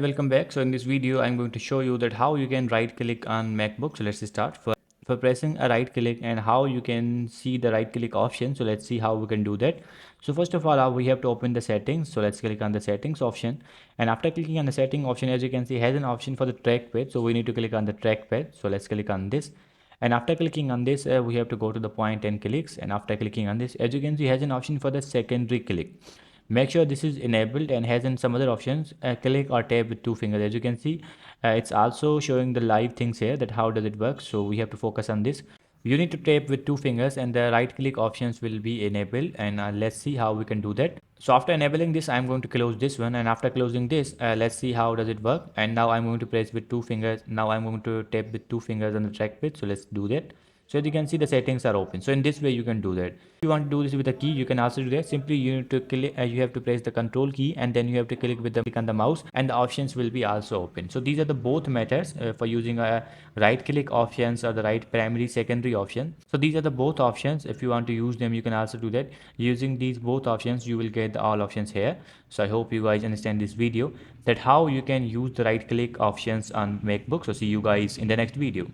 Welcome back. So in this video, I'm going to show you that how you can right click on MacBook. So let's start for pressing a right click and how you can see the right click option. So let's see how we can do that. So first of all, we have to open the settings. So let's click on the settings option. And after clicking on the setting option, as you can see, has an option for the trackpad. So we need to click on the trackpad. So let's click on this. And after clicking on this, we have to go to the point and clicks. And after clicking on this, as you can see, has an option for the secondary click. Make sure this is enabled and has in some other options. Click or tap with two fingers. As you can see, it's also showing the live things here, that how does it work. So we have to focus on this. You need to tap with two fingers and the right click options will be enabled, and let's see how we can do that. So after enabling this, I'm going to close this one, and after closing this, let's see how does it work. And now I'm going to press with two fingers. Now I'm going to tap with two fingers on the trackpad. So let's do that. So as you can see, the settings are open. So in this way you can do that. If you want to do this with a key, you can also do that. Simply you need to click, you have to press the control key, and then you have to click with the click on the mouse, and the options will be also open. So these are the both methods for using a right click options or the right primary secondary option. So these are the both options. If you want to use them, you can also do that. Using these both options, you will get the all options here. So I hope you guys understand this video, that how you can use the right click options on MacBook. So see you guys in the next video.